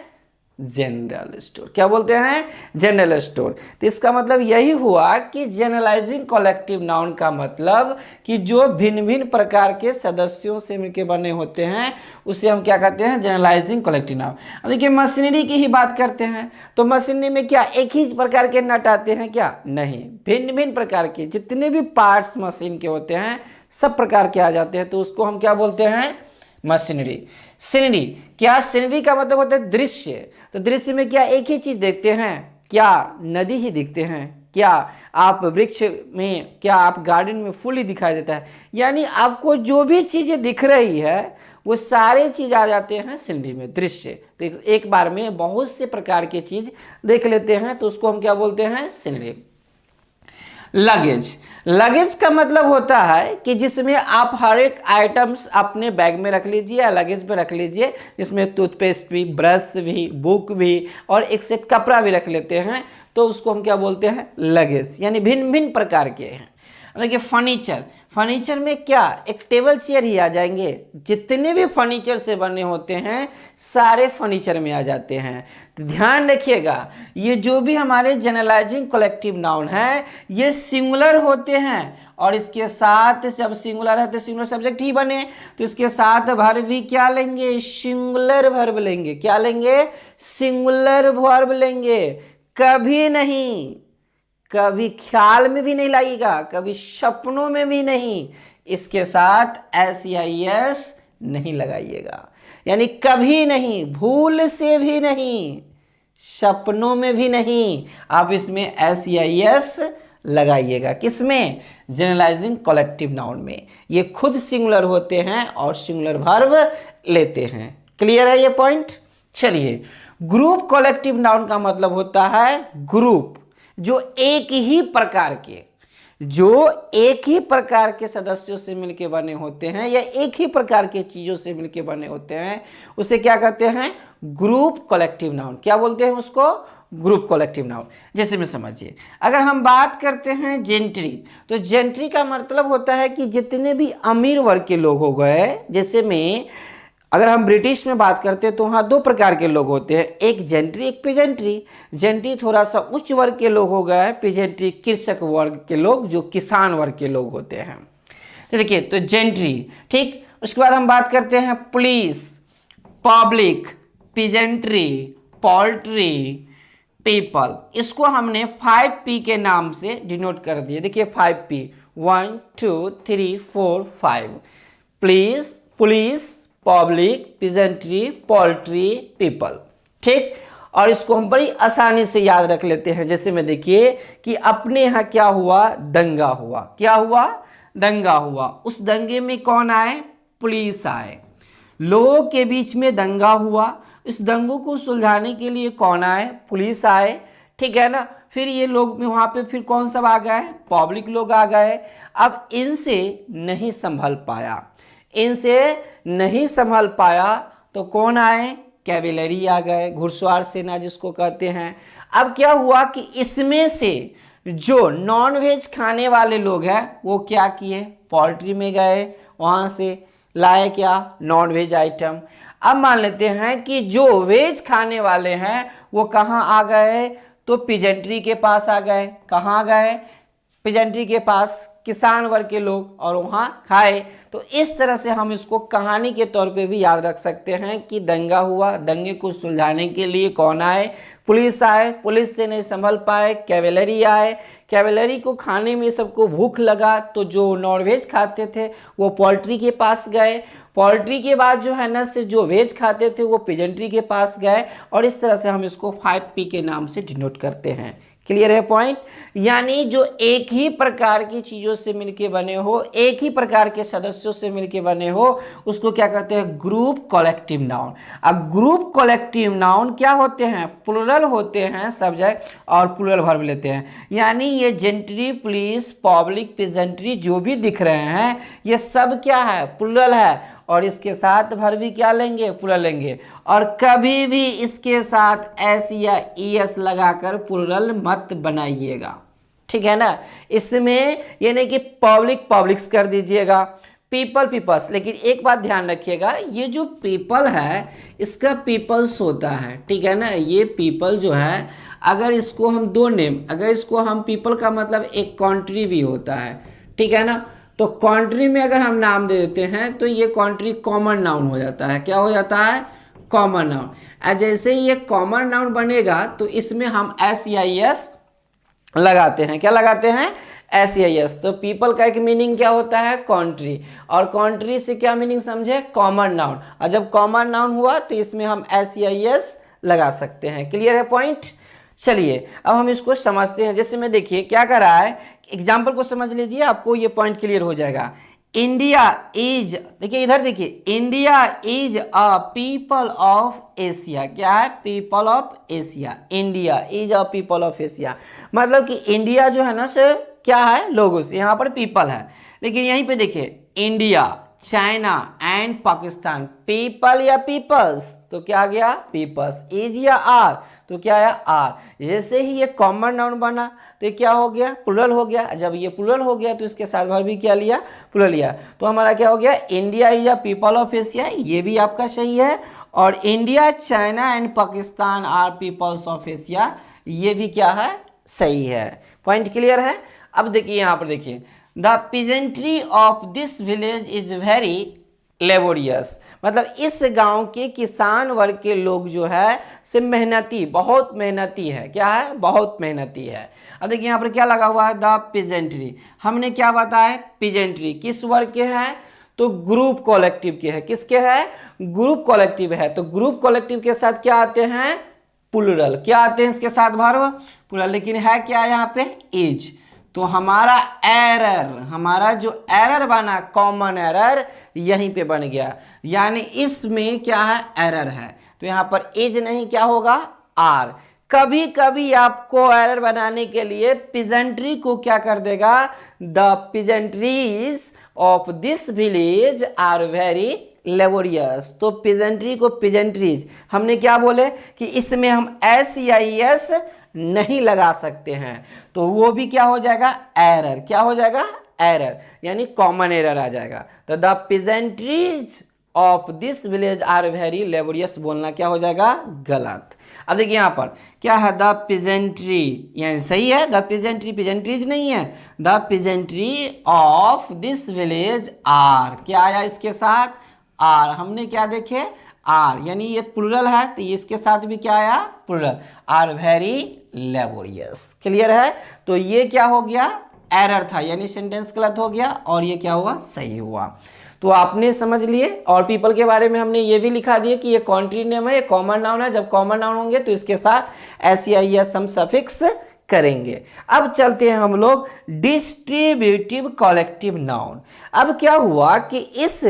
जनरल स्टोर। क्या बोलते हैं जनरल स्टोर। तो इसका मतलब यही हुआ कि जनरलाइजिंग कलेक्टिव नाउन का मतलब कि जो भिन्न भिन्न प्रकार के सदस्यों से मिलकर बने होते हैं उसे हम क्या कहते हैं जनरलाइजिंग कलेक्टिव नाउन। अब देखिए मशीनरी की ही बात करते हैं तो मशीनरी में क्या एक ही प्रकार के नट आते हैं क्या, नहीं, भिन्न भिन्न प्रकार के जितने भी पार्ट्स मशीन के होते हैं सब प्रकार के आ जाते हैं, तो उसको हम क्या बोलते हैं मशीनरी। सीनरी, क्या सीनरी का मतलब होता है दृश्य, तो दृश्य में क्या एक ही चीज देखते हैं, क्या नदी ही दिखते हैं, क्या आप वृक्ष में, क्या आप गार्डन में फूल ही दिखाई देता है, यानी आपको जो भी चीजें दिख रही है वो सारे चीज आ जाते हैं सीनरी में दृश्य। तो एक बार में बहुत से प्रकार की चीज देख लेते हैं तो उसको हम क्या बोलते हैं सीनरी। लगेज, लगेज का मतलब होता है कि जिसमें आप हर एक आइटम्स अपने बैग में रख लीजिए या लगेज में रख लीजिए, जिसमें टूथपेस्ट भी, ब्रश भी, बुक भी और एक सेट कपड़ा भी रख लेते हैं तो उसको हम क्या बोलते हैं लगेज, यानी भिन्न भिन्न प्रकार के हैं। देखिए फर्नीचर, फर्नीचर में क्या एक टेबल चेयर ही आ जाएंगे, जितने भी फर्नीचर से बने होते हैं सारे फर्नीचर में आ जाते हैं। तो ध्यान रखिएगा ये जो भी हमारे जनरलाइजिंग कलेक्टिव नाउन है ये सिंगुलर होते हैं और इसके साथ जब सिंगुलर है तो सिंगुलर सब्जेक्ट ही बने तो इसके साथ वर्ब भी क्या लेंगे सिंगुलर वर्ब लेंगे। क्या लेंगे सिंगुलर वर्ब लेंगे। कभी नहीं, कभी ख्याल में भी नहीं लाइएगा, कभी सपनों में भी नहीं, इसके साथ SEIS नहीं लगाइएगा, यानी कभी नहीं, भूल से भी नहीं, सपनों में भी नहीं, आप इसमें SEIS लगाइएगा। किसमें जनरलाइजिंग कलेक्टिव नाउन में। ये खुद सिंगुलर होते हैं और सिंगुलर वर्ब लेते हैं। क्लियर है ये पॉइंट। चलिए ग्रुप कलेक्टिव नाउन का मतलब होता है ग्रुप जो एक ही प्रकार के सदस्यों से मिलकर बने होते हैं या एक ही प्रकार के चीजों से मिलकर बने होते हैं उसे क्या कहते हैं ग्रुप कलेक्टिव नाउन। क्या बोलते हैं उसको ग्रुप कलेक्टिव नाउन। जैसे में समझिए अगर हम बात करते हैं जेंट्री, तो जेंट्री का मतलब होता है कि जितने भी अमीर वर्ग के लोग हो गए, जैसे में अगर हम ब्रिटिश में बात करते हैं तो वहाँ 2 प्रकार के लोग होते हैं, एक जेंट्री एक पेजेंट्री। जेंट्री थोड़ा सा उच्च वर्ग के लोग हो गए, पेजेंट्री कृषक वर्ग के लोग जो किसान वर्ग के लोग होते हैं। तो देखिए तो जेंट्री ठीक। उसके बाद हम बात करते हैं police, public, pageantry, poultry, people. इसको हमने 5P के नाम से डिनोट कर दिए। देखिए 5P 1 2 3 4 5 police, public, pageantry, poultry, people. ठीक। और इसको हम बड़ी आसानी से याद रख लेते हैं। जैसे में देखिए कि अपने यहाँ क्या हुआ दंगा हुआ। क्या हुआ दंगा हुआ। उस दंगे में कौन आए पुलिस आए। लोगों के बीच में दंगा हुआ, इस दंगों को सुलझाने के लिए कौन आए पुलिस आए। ठीक है ना। फिर ये लोग वहाँ पे फिर कौन सब आ गए, पब्लिक लोग आ गए। अब इनसे नहीं संभल पाया, इनसे नहीं संभल पाया तो कौन आए, कैवेलरी आ गए, घुड़सवार सेना जिसको कहते हैं। अब क्या हुआ कि इसमें से जो नॉन वेज खाने वाले लोग हैं वो क्या किए, पोल्ट्री में गए, वहाँ से लाए क्या, नॉन वेज आइटम। अब मान लेते हैं कि जो वेज खाने वाले हैं वो कहाँ आ गए, तो पिजेंट्री के पास आ गए। कहाँ गए, पिजेंट्री के पास, किसान वर्ग के लोग, और वहाँ खाए। तो इस तरह से हम इसको कहानी के तौर पे भी याद रख सकते हैं कि दंगा हुआ, दंगे को सुलझाने के लिए कौन आए, पुलिस आए, पुलिस से नहीं संभल पाए, कैवेलरी आए, कैवेलरी को खाने में सबको भूख लगा तो जो नॉनवेज खाते थे वो पोल्ट्री के पास गए, पोल्ट्री के बाद जो है ना से जो वेज खाते थे वो पिजेंट्री के पास गए, और इस तरह से हम इसको 5P के नाम से डिनोट करते हैं। क्लियर है पॉइंट। यानी जो एक ही प्रकार की चीज़ों से मिलके बने हो, एक ही प्रकार के सदस्यों से मिलके बने हो, उसको क्या कहते हैं, ग्रुप कलेक्टिव नाउन। अब ग्रुप कलेक्टिव नाउन क्या होते हैं, प्लुरल होते हैं, सब्जेक्ट और प्लुरल वर्ब लेते हैं। यानी ये जेंट्री, पुलिस, पब्लिक, पेजेंट्री जो भी दिख रहे हैं ये सब क्या है, प्लुरल है, और इसके साथ वर्ब भी क्या लेंगे, प्लुरल लेंगे। और कभी भी इसके साथ एस या ईएस लगाकर प्लुरल मत बनाइएगा, ठीक है ना। इसमें ये नहीं कि पब्लिक पब्लिक्स कर दीजिएगा, पीपल पीपल्स। लेकिन एक बात ध्यान रखिएगा, ये जो पीपल है इसका पीपल्स होता है, ठीक है ना। ये पीपल जो है अगर इसको हम दो नेम, अगर इसको हम पीपल का मतलब एक कंट्री भी होता है, ठीक है ना। तो कंट्री में अगर हम नाम दे देते हैं तो ये कंट्री कॉमन नाउन हो जाता है। क्या हो जाता है, कॉमन नाउन। जैसे ही ये कॉमन नाउन बनेगा तो इसमें हम एस या एस लगाते हैं। क्या लगाते हैं, एस या एस। तो पीपल का एक मीनिंग क्या होता है, कंट्री, और कंट्री से क्या मीनिंग समझे, कॉमन नाउन। और जब कॉमन नाउन हुआ तो इसमें हम एस या एस लगा सकते हैं। क्लियर है पॉइंट। चलिए अब हम इसको समझते हैं। जैसे में देखिए क्या कर रहा है, एग्जाम्पल को समझ लीजिए, आपको ये पॉइंट क्लियर हो जाएगा। इंडिया इज, देखिए इधर देखिए, India is a people of Asia. क्या है, people of Asia. India is a people of Asia, मतलब कि इंडिया जो है ना से क्या है, लोगोस, यहाँ पर पीपल है। लेकिन यहीं पे देखिए India, China and Pakistan, people या पीपल्स, तो क्या आ गया, पीपल्स। इज या आर, तो क्या है, आर। जैसे ही ये कॉमन नाउन बना तो ये क्या हो गया, प्लुरल हो गया। जब ये प्लुरल हो गया तो इसके साथ वर्ब भी क्या लिया, प्लुरल लिया। तो हमारा क्या हो गया, India is a people of Asia, ये भी आपका सही है। और India, China and Pakistan are peoples of Asia, ये भी क्या है, सही है। पॉइंट क्लियर है। अब देखिए यहाँ पर देखिए, the peasantry of this village is very laborious, मतलब इस गांव के किसान वर्ग के लोग जो है से मेहनती, बहुत मेहनती है। क्या है, बहुत मेहनती है। अब देखिए यहाँ पर क्या लगा हुआ है, द पीजेंट्री। हमने क्या बताया, पीजेंट्री किस वर्ग के हैं, तो ग्रुप कलेक्टिव के हैं। किसके हैं, ग्रुप कलेक्टिव है। तो ग्रुप कलेक्टिव के साथ क्या आते हैं, प्लुरल। क्या आते हैं इसके साथ, वर्ब, प्लुरल। लेकिन है क्या यहाँ पे, इज। तो हमारा एरर, हमारा जो एरर बना, कॉमन एरर, यहीं पे बन गया। यानी इसमें क्या है, एरर है। तो यहाँ पर इज नहीं, क्या होगा, आर। कभी कभी आपको एरर बनाने के लिए पिजेंट्री को क्या कर देगा, the peasantries of this village are very laborious. तो पिजेंट्री को पिजेंट्रीज, हमने क्या बोले कि इसमें हम एस या एस नहीं लगा सकते हैं, तो वो भी क्या हो जाएगा, एरर। क्या हो जाएगा, एरर, यानी कॉमन एरर आ जाएगा। तो the peasantries of this village are very laborious बोलना क्या हो जाएगा, गलत। अब देखिए यहाँ पर क्या है, द पिजेंट्री, यानी सही है, द पिजेंट्री, पिजेंट्रीज नहीं है, the peasantry of this village are. क्या आया इसके साथ, आर। हमने क्या देखे, आर, यानी ये प्लुरल है तो इसके साथ भी क्या आया, plural, are very laborious. Clear है। तो ये क्या हो गया, एरर था, यानी सेंटेंस गलत हो गया, और ये क्या हुआ, सही हुआ। तो आपने समझ लिए। और पीपल के बारे में हमने ये भी लिखा दिया कि ये कंट्री नेम है, ये कॉमन नाउन है। जब कॉमन नाउन होंगे तो इसके साथ एस या एस हम सफिक्स करेंगे। अब चलते हैं हम लोग डिस्ट्रीब्यूटिव कलेक्टिव नाउन। अब क्या हुआ कि इस,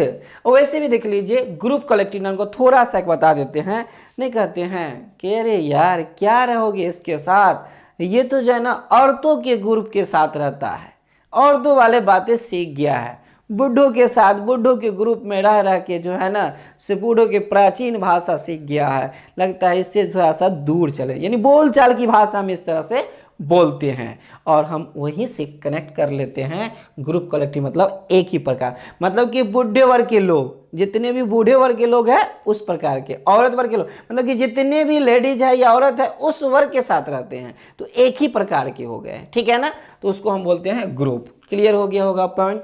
वैसे भी देख लीजिए, ग्रुप कलेक्टिव नाउन को थोड़ा सा बता देते हैं। नहीं कहते हैं कि अरे यार क्या रहोगे इसके साथ, ये तो जो है ना औरतों के ग्रुप के साथ रहता है, औरतों वाले बातें सीख गया है, बूढ़ों के साथ बूढ़ों के ग्रुप में रह रह के जो है ना से बूढ़ों के प्राचीन भाषा सीख गया है, लगता है इससे थोड़ा सा दूर चले, यानी बोलचाल की भाषा में इस तरह से बोलते हैं और हम वहीं से कनेक्ट कर लेते हैं ग्रुप कलेक्टिव मतलब एक ही प्रकार, मतलब कि बूढ़े वर्ग के लोग, जितने भी बूढ़े वर्ग के लोग हैं उस प्रकार के, औरत वर्ग के लोग मतलब कि जितने भी लेडीज है या औरत है उस वर्ग के साथ रहते हैं तो एक ही प्रकार के हो गए, ठीक है ना, तो उसको हम बोलते हैं ग्रुप। क्लियर हो गया होगा पॉइंट।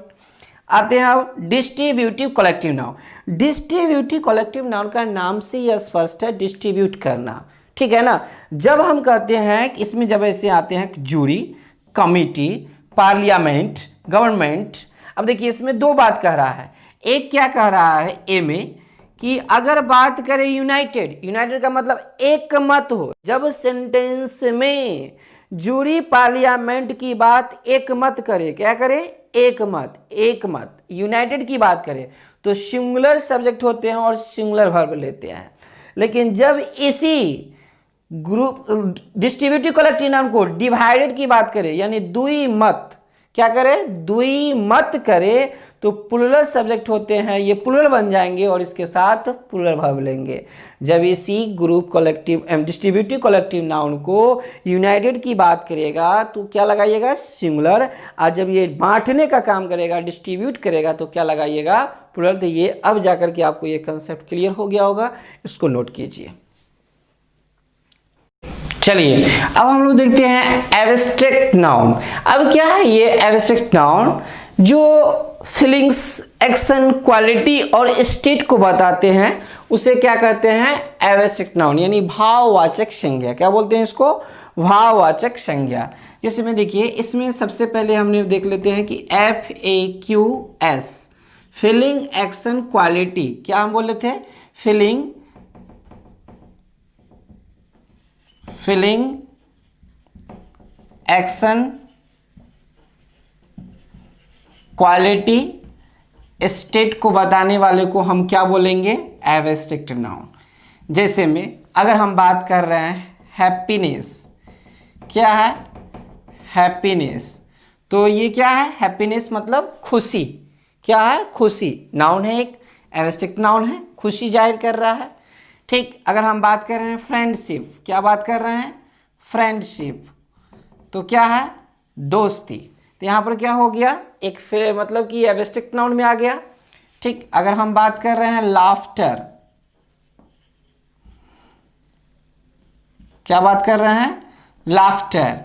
आते हैं अब distributive collective noun. Distributive collective noun का नाम से यह स्पष्ट है, डिस्ट्रीब्यूट करना, ठीक है ना। जब हम कहते हैं कि इसमें जब ऐसे आते हैं जूरी, कमिटी, पार्लियामेंट, गवर्नमेंट, अब देखिए इसमें दो बात कह रहा है। एक क्या कह रहा है ए में कि अगर बात करें यूनाइटेड, यूनाइटेड का मतलब एक मत हो, जब सेंटेंस में जूरी पार्लियामेंट की बात एक मत करे, क्या करे, एक मत, एक मत, यूनाइटेड की बात करे तो सिंगुलर सब्जेक्ट होते हैं और सिंगुलर वर्ब लेते हैं। लेकिन जब इसी ग्रुप डिस्ट्रीब्यूटिव कलेक्टिव नाउन को डिवाइडेड की बात करें यानी दुई मत, क्या करे, दुई मत करे तो प्लुरल सब्जेक्ट होते हैं, ये प्लुरल बन जाएंगे और इसके साथ प्लुरल वर्ब लेंगे। जब इसी group collective distributive collective noun को यूनाइटेड की बात करेगा तो क्या लगाइएगा, सिंगुलर, और जब ये बांटने का काम करेगा, डिस्ट्रीब्यूट करेगा तो क्या लगाइएगा, प्लुरल। तो ये अब जाकर के आपको ये कंसेप्ट क्लियर हो गया होगा, इसको नोट कीजिए। चलिए अब हम लोग देखते हैं एब्स्ट्रैक्ट नाउन। अब क्या है ये एब्स्ट्रैक्ट नाउन, जो फीलिंग्स, एक्शन, क्वालिटी और स्टेट को बताते हैं उसे क्या कहते हैं, एब्स्ट्रैक्ट नाउन, यानी भाववाचक संज्ञा। क्या बोलते हैं इसको, भाववाचक संज्ञा। जैसे में देखिए इसमें सबसे पहले हमने देख लेते हैं कि FAQS, फीलिंग, एक्शन, क्वालिटी, क्या हम बोल रहे थे, फीलिंग, एक्शन, क्वालिटी, स्टेट को बताने वाले को हम क्या बोलेंगे, एब्स्ट्रैक्ट नाउन। जैसे में अगर हम बात कर रहे हैं हैप्पीनेस, क्या है, हैप्पीनेस, तो ये क्या है, हैप्पीनेस मतलब खुशी, क्या है, खुशी, नाउन है, एक एब्स्ट्रैक्ट नाउन है, खुशी जाहिर कर रहा है। ठीक, अगर हम बात कर रहे हैं फ्रेंडशिप, क्या बात कर रहे हैं, फ्रेंडशिप, तो क्या है, दोस्ती, तो यहाँ पर क्या हो गया, एक मतलब कि एब्स्ट्रैक्ट नाउन में आ गया। ठीक, अगर हम बात कर रहे हैं लाफ्टर, क्या बात कर रहे हैं, लाफ्टर,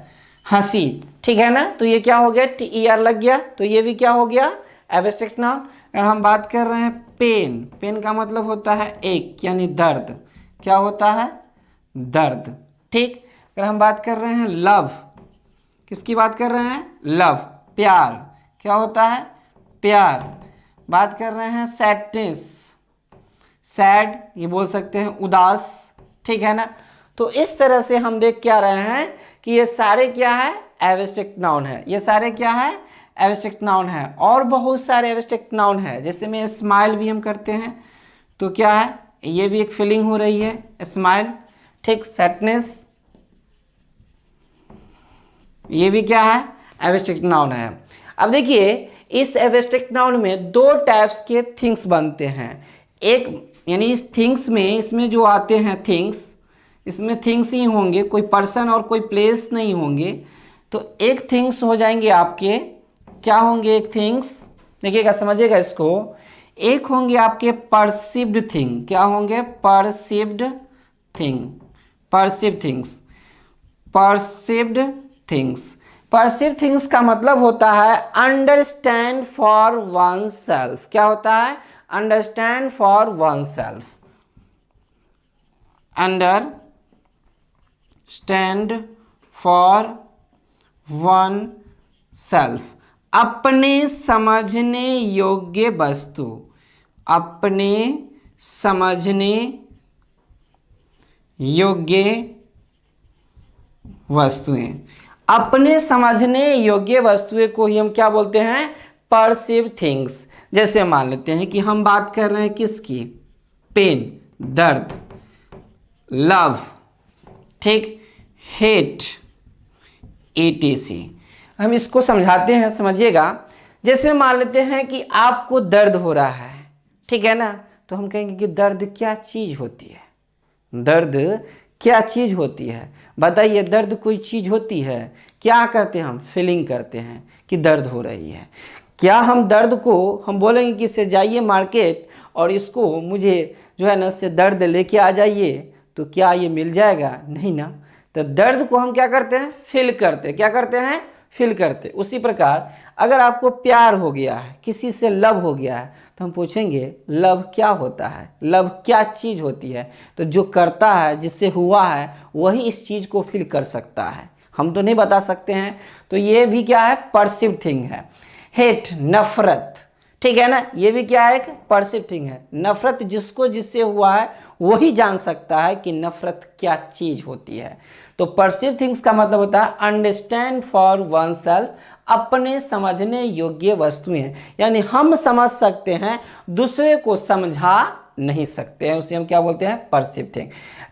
हंसी, ठीक है ना, तो ये क्या हो गया, TER लग गया, तो ये भी क्या हो गया, एब्स्ट्रैक्ट नाउन। अगर हम बात कर रहे हैं पेन, पेन का मतलब होता है एक, यानी दर्द, क्या होता है, दर्द। ठीक, अगर हम बात कर रहे हैं लव, किसकी बात कर रहे हैं, लव, प्यार, क्या होता है, प्यार। बात कर रहे हैं सैडनेस, सैड, ये बोल सकते हैं उदास, ठीक है ना। तो इस तरह से हम देख क्या रहे हैं कि ये सारे क्या है, एब्स्ट्रैक्ट नाउन है, ये सारे क्या है, एब्स्ट्रैक्ट नाउन है। और बहुत सारे एब्स्ट्रैक्ट नाउन है, जैसे में स्माइल भी हम करते हैं तो क्या है, ये भी एक फीलिंग हो रही है, स्माइल। ठीक, सैडनेस, ये भी क्या है, एब्स्ट्रैक्ट नाउन है। अब देखिए इस एब्स्ट्रैक्ट नाउन में दो टाइप्स के थिंग्स बनते हैं। एक यानी इस थिंग्स में, इसमें जो आते हैं थिंग्स, इसमें थिंग्स ही होंगे, कोई पर्सन और कोई प्लेस नहीं होंगे। तो एक थिंग्स हो जाएंगे आपके, क्या होंगे, एक थिंग्स, देखिएगा समझिएगा इसको, एक होंगे आपके परसिव्ड थिंग, क्या होंगे, perceived thing, perceived things, perceived things. Perceive things का मतलब होता है अंडरस्टैंड फॉर वन सेल्फ, क्या होता है, understand for one self, understand for one self, अपने समझने योग्य वस्तु, अपने समझने योग्य वस्तुएं, अपने समझने योग्य वस्तुएं को ही हम क्या बोलते हैं, परसिव थिंग्स। जैसे मान लेते हैं कि हम बात कर रहे हैं किसकी, पेन, दर्द, लव, ठीक, हेट, etc। हम इसको समझाते हैं, समझिएगा। जैसे मान लेते हैं कि आपको दर्द हो रहा है, ठीक है ना, तो हम कहेंगे कि दर्द क्या चीज़ होती है, दर्द क्या चीज़ होती है, बताइए। दर्द कोई चीज़ होती है? क्या करते हैं हम? फीलिंग करते हैं कि दर्द हो रही है। क्या हम दर्द को हम बोलेंगे कि इससे जाइए मार्केट और इसको मुझे जो है ना से दर्द लेके आ जाइए, तो क्या ये मिल जाएगा? नहीं ना। तो दर्द को हम क्या करते हैं? फील करते। क्या करते हैं? फील करते। उसी प्रकार अगर आपको प्यार हो गया है, किसी से लव हो गया है, तो हम पूछेंगे लव क्या होता है, लव क्या चीज़ होती है। तो जो करता है, जिससे हुआ है, वही इस चीज़ को फील कर सकता है, हम तो नहीं बता सकते हैं। तो ये भी क्या है? परसिव थिंग है। हेट, नफरत, ठीक है ना, ये भी क्या है? एक परसिव थिंग है। नफरत जिसको जिससे हुआ है वही जान सकता है कि नफरत क्या चीज़ होती है। तो परसिव थिंग्स का मतलब होता है अंडरस्टैंड फॉर वन सेल्फ, अपने समझने योग्य वस्तुएं, यानी हम समझ सकते हैं, दूसरे को समझा नहीं सकते हैं, उसे हम क्या बोलते हैं? Perceive thing.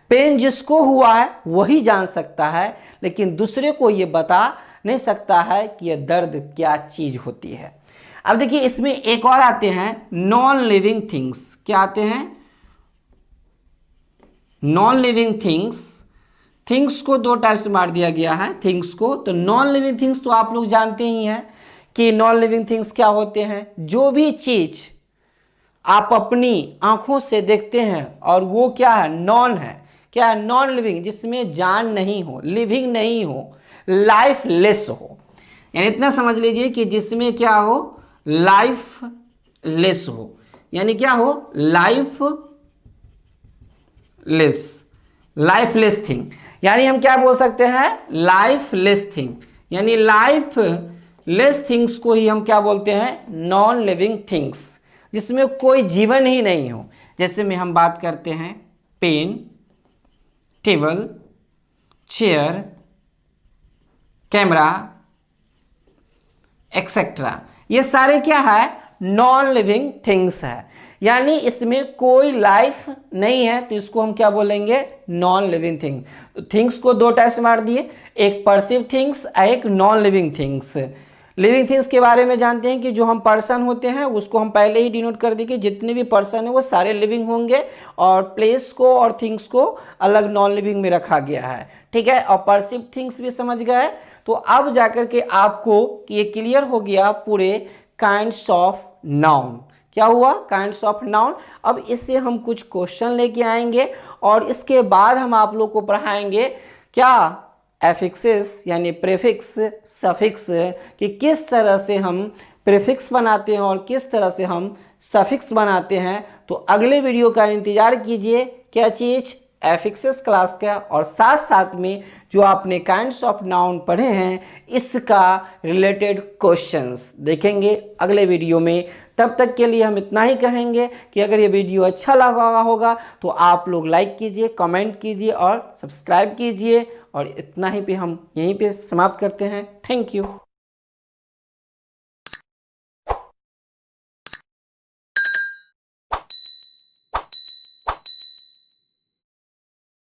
पेन जिसको हुआ है वही जान सकता है, लेकिन दूसरे को ये बता नहीं सकता है कि यह दर्द क्या चीज होती है। अब देखिए इसमें एक और आते हैं नॉन लिविंग थिंग्स। क्या आते हैं? Non living things. थिंग्स को दो टाइप से मार दिया गया है, थिंग्स को। तो नॉन लिविंग थिंग्स तो आप लोग जानते ही हैं कि नॉन लिविंग थिंग्स क्या होते हैं। जो भी चीज आप अपनी आंखों से देखते हैं और वो क्या है? नॉन है। क्या है? नॉन लिविंग, जिसमें जान नहीं हो, लिविंग नहीं हो, लाइफ लेस हो। यानी इतना समझ लीजिए कि जिसमें क्या हो? लाइफ लेस हो। यानी क्या हो? Life less, life less thing. यानी हम क्या बोल सकते हैं? Life less thing. यानी लाइफ लेस थिंग्स को ही हम क्या बोलते हैं? नॉन लिविंग थिंग्स, जिसमें कोई जीवन ही नहीं हो। जैसे में हम बात करते हैं pen, table, chair, camera, etcetera. ये सारे क्या है? नॉन लिविंग थिंग्स है। यानी इसमें कोई लाइफ नहीं है, तो इसको हम क्या बोलेंगे? Non living thing. तो थिंग्स को दो टाइप से मार दिए, एक परसिव थिंग्स, एक non living things. Living things के बारे में जानते हैं कि जो हम पर्सन होते हैं उसको हम पहले ही डिनोट कर देंगे, जितने भी पर्सन है वो सारे लिविंग होंगे, और प्लेस को और थिंग्स को अलग नॉन लिविंग में रखा गया है, ठीक है। और परसिव थिंग्स भी समझ गए। तो अब जाकर के आपको ये क्लियर हो गया पूरे काइंड्स ऑफ नाउन। क्या हुआ? Kinds of noun. अब इससे हम कुछ क्वेश्चन लेके आएंगे और इसके बाद हम आप लोग को पढ़ाएंगे क्या? एफिक्सेस यानी प्रीफिक्स, सफिक्स, कि किस तरह से हम प्रीफिक्स बनाते हैं और किस तरह से हम सफिक्स बनाते हैं। तो अगले वीडियो का इंतजार कीजिए। क्या चीज़? एफिक्सेस क्लास का, और साथ साथ में जो आपने काइंड्स ऑफ नाउन पढ़े हैं इसका रिलेटेड क्वेश्चंस देखेंगे अगले वीडियो में। तब तक के लिए हम इतना ही कहेंगे कि अगर ये वीडियो अच्छा लगा होगा तो आप लोग लाइक कीजिए, कमेंट कीजिए और सब्सक्राइब कीजिए। और इतना ही पे हम यहीं पे समाप्त करते हैं। Thank you.